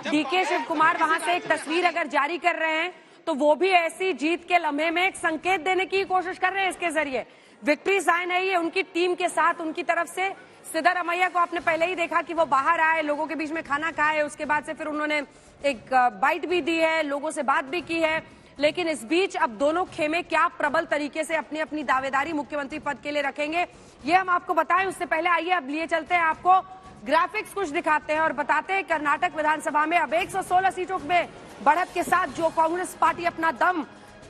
DK Shiv Kumar वहां से एक तस्वीर अगर जारी कर रहे हैं तो वो भी ऐसी जीत के लम्हे में एक संकेत देने की कोशिश कर रहे हैं। इसके जरिए विक्ट्री साइन है ये उनकी टीम के साथ उनकी तरफ से। सिद्धारमैया को आपने पहले ही देखा कि वो बाहर आए, लोगों के बीच में खाना खाए, उसके बाद से फिर उन्होंने एक बाइट भी दी है, लोगों से बात भी की है। लेकिन इस बीच अब दोनों खेमे क्या प्रबल तरीके से अपनी अपनी दावेदारी मुख्यमंत्री पद के लिए रखेंगे, ये हम आपको बताएं। उससे पहले आइए अब लिए चलते हैं आपको ग्राफिक्स कुछ दिखाते हैं और बताते हैं कर्नाटक विधानसभा में अब 116 सीटों में बढ़त के साथ जो कांग्रेस पार्टी अपना दम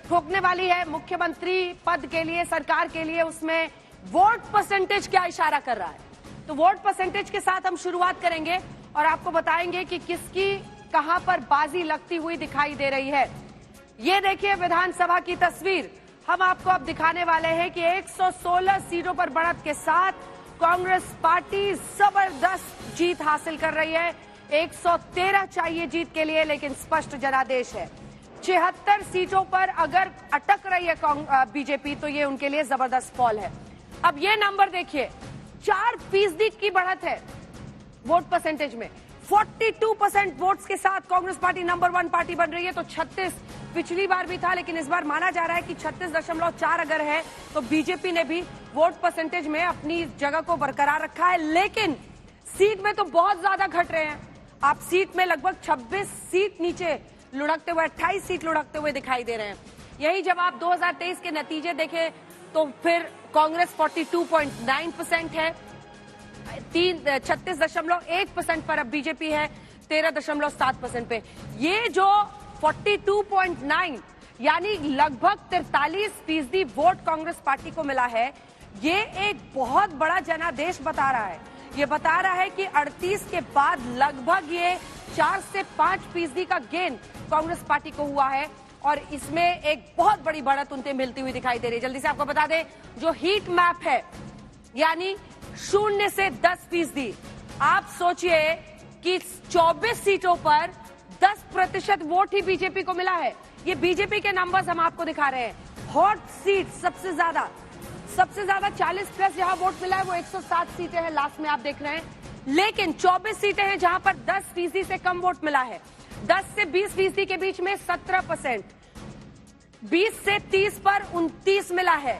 ठोकने वाली है मुख्यमंत्री पद के लिए, सरकार के लिए, उसमें वोट परसेंटेज क्या इशारा कर रहा है। तो वोट परसेंटेज के साथ हम शुरुआत करेंगे और आपको बताएंगे कि किसकी कहां पर बाजी लगती हुई दिखाई दे रही है। ये देखिए विधानसभा की तस्वीर हम आपको अब दिखाने वाले हैं कि 116 सीटों पर बढ़त के साथ कांग्रेस पार्टी जबरदस्त जीत हासिल कर रही है। 113 चाहिए जीत के लिए, लेकिन स्पष्ट जनादेश है। 76 सीटों पर अगर अटक रही है बीजेपी तो ये उनके लिए जबरदस्त फॉल है। अब ये नंबर देखिए, 4% की बढ़त है वोट परसेंटेज में। 42% वोट्स के साथ कांग्रेस पार्टी नंबर 1 पार्टी बन रही है। तो 36 पिछली बार भी था, लेकिन इस बार माना जा रहा है कि 36.4 अगर है तो बीजेपी ने भी वोट परसेंटेज में अपनी जगह को बरकरार रखा है। लेकिन सीट में तो बहुत ज्यादा घट रहे हैं। आप सीट में लगभग 26 सीट नीचे लुढ़कते हुए, 28 सीट लुढ़कते हुए दिखाई दे रहे हैं। यही जब आप 2023 के नतीजे देखें तो फिर कांग्रेस 42.9% है, 36.1% पर अब बीजेपी है 13.7% पे। ये जो 42.9 यानी लगभग 43% वोट कांग्रेस पार्टी को मिला है, ये एक बहुत बड़ा जनादेश बता रहा है। ये बता रहा है कि 38 के बाद लगभग ये 4 से 5% का गेन कांग्रेस पार्टी को हुआ है और इसमें एक बहुत बड़ी बढ़त उनसे मिलती हुई दिखाई दे रही है। जल्दी से आपको बता दें, जो हीट मैप है यानी 0 से 10%, आप सोचिए कि 24 सीटों पर 10% वोट ही बीजेपी को मिला है। ये बीजेपी के नंबर्स हम आपको दिखा रहे हैं। हॉट सीट सबसे ज्यादा 40+ जहां वोट मिला है वो 107 सीटें हैं, लास्ट में आप देख रहे हैं। लेकिन 24 सीटें हैं जहां पर 10% से कम वोट मिला है। 10 से 20% के बीच में 17%, 20 से 30 पर 29 मिला है,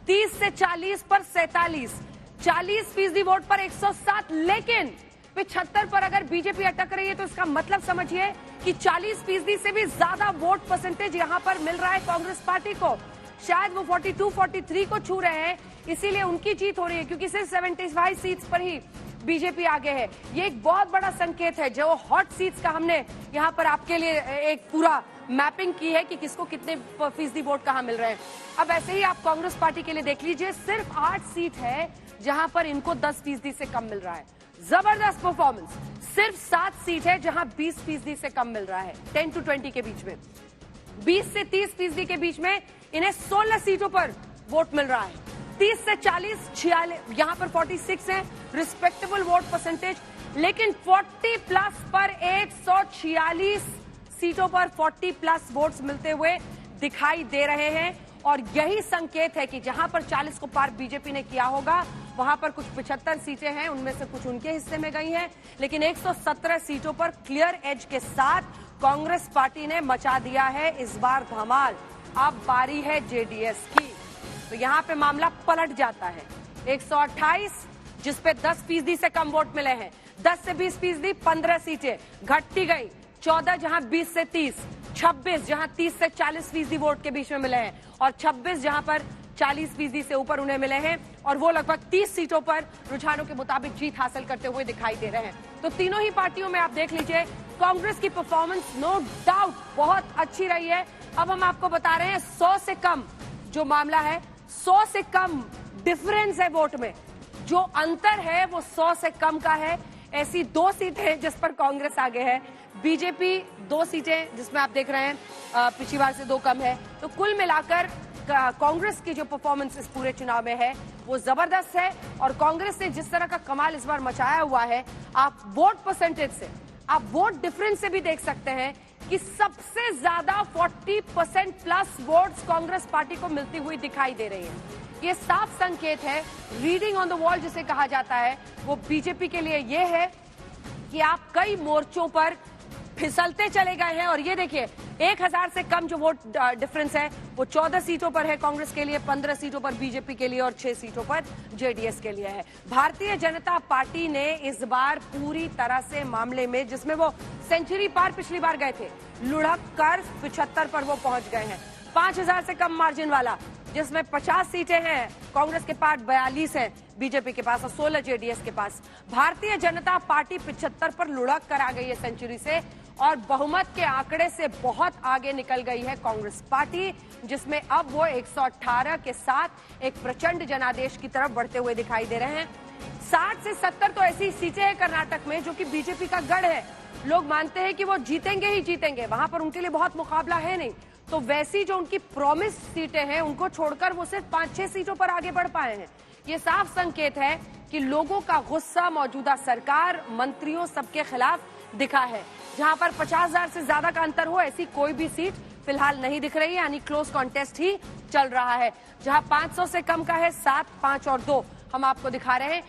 30 से 40 पर 47, 40% वोट पर 107। लेकिन 75 पर अगर बीजेपी अटक रही है तो इसका मतलब समझिए कि 40% से भी ज्यादा वोट परसेंटेज यहां पर मिल रहा है कांग्रेस पार्टी को। शायद वो 42-43 को छू रहे हैं, इसीलिए उनकी जीत हो रही है, क्योंकि सिर्फ 75 सीट्स पर ही बीजेपी आगे है। ये एक बहुत बड़ा संकेत है। जो हॉट सीट्स का हमने यहाँ पर आपके लिए एक पूरा मैपिंग की है कि किसको कितने फीसदी वोट कहाँ मिल रहे हैं। अब ऐसे ही आप कांग्रेस पार्टी के लिए देख लीजिए, सिर्फ 8 सीट है जहां पर इनको 10% से कम मिल रहा है। जबरदस्त परफॉर्मेंस। सिर्फ 7 सीट है जहां 20% से कम मिल रहा है, 10 to 20 के बीच में। 20 से 30% के बीच में इन्हें 16 सीटों पर वोट मिल रहा है। 30 से 40, 46 यहाँ पर 46 है रिस्पेक्टेबल वोट परसेंटेज। लेकिन 40+ पर 146 सीटों पर 40+ वोट्स मिलते हुए दिखाई दे रहे हैं। और यही संकेत है कि जहां पर 40 को पार बीजेपी ने किया होगा वहां पर कुछ 75 सीटें हैं, उनमें से कुछ उनके हिस्से में गई हैं। लेकिन 117 सीटों पर क्लियर एज के साथ कांग्रेस पार्टी ने मचा दिया है इस बार धमाल। अब बारी है जेडीएस की, तो यहाँ पे मामला पलट जाता है। 128 जिसपे 10% से कम वोट मिले हैं, 10 से 20%, 15 सीटें घटती गई। 14 जहां 20 से 30, 26 जहां 30 से 40% वोट के बीच में मिले हैं और 26 जहां पर 40% से ऊपर उन्हें मिले हैं। और वो लगभग 30 सीटों पर रुझानों के मुताबिक जीत हासिल करते हुए दिखाई दे रहे हैं। तो तीनों ही पार्टियों में आप देख लीजिए कांग्रेस की परफॉर्मेंस नो डाउट बहुत अच्छी रही है। अब हम आपको बता रहे हैं 100 से कम जो मामला है, 100 से कम डिफरेंस है वोट में, जो अंतर है वो 100 से कम का है। ऐसी 2 सीटें जिस पर कांग्रेस आगे है, बीजेपी 2 सीटें जिसमें आप देख रहे हैं पिछली बार से 2 कम है। तो कुल मिलाकर कांग्रेस की जो परफॉर्मेंस इस पूरे चुनाव में है वो जबरदस्त है। और कांग्रेस ने जिस तरह का कमाल इस बार मचाया हुआ है, आप वोट परसेंटेज से, आप वोट डिफरेंस से भी देख सकते हैं कि सबसे ज्यादा 40% वोट्स कांग्रेस पार्टी को मिलती हुई दिखाई दे रही है। ये साफ संकेत है, रीडिंग ऑन द वॉल जिसे कहा जाता है, वो बीजेपी के लिए ये है कि आप कई मोर्चों पर फिसलते चले गए हैं। और ये देखिए 1000 से कम जो वोट डिफरेंस है वो 14 सीटों पर है कांग्रेस के लिए, 15 सीटों पर बीजेपी के लिए और 6 सीटों पर जेडीएस के लिए है। भारतीय जनता पार्टी ने इस बार पूरी तरह से मामले में, जिसमें वो सेंचुरी पार पिछली बार गए थे, लुढ़क कर 75 पर वो पहुंच गए हैं। 5000 से कम मार्जिन वाला, जिसमें 50 सीटें हैं कांग्रेस के पास, 42 हैं बीजेपी के पास और 16 जेडीएस के पास। भारतीय जनता पार्टी 75 पर लुढ़क कर आ गई है सेंचुरी से और बहुमत के आंकड़े से बहुत आगे निकल गई है कांग्रेस पार्टी, जिसमें अब वो 118 के साथ एक प्रचंड जनादेश की तरफ बढ़ते हुए दिखाई दे रहे हैं। 60 से 70 तो ऐसी सीटें हैं कर्नाटक में जो कि बीजेपी का गढ़ है। लोग मानते हैं कि वो जीतेंगे ही जीतेंगे, वहां पर उनके लिए बहुत मुकाबला है नहीं। तो वैसी जो उनकी प्रॉमिस सीटें हैं उनको छोड़कर वो सिर्फ 5-6 सीटों पर आगे बढ़ पाए हैं। ये साफ संकेत है कि लोगों का गुस्सा मौजूदा सरकार, मंत्रियों सबके खिलाफ दिखा है। जहां पर 50,000 से ज्यादा का अंतर हो, ऐसी कोई भी सीट फिलहाल नहीं दिख रही, यानी क्लोज कॉन्टेस्ट ही चल रहा है। जहां 500 से कम का है 7, 5 और 2 हम आपको दिखा रहे हैं।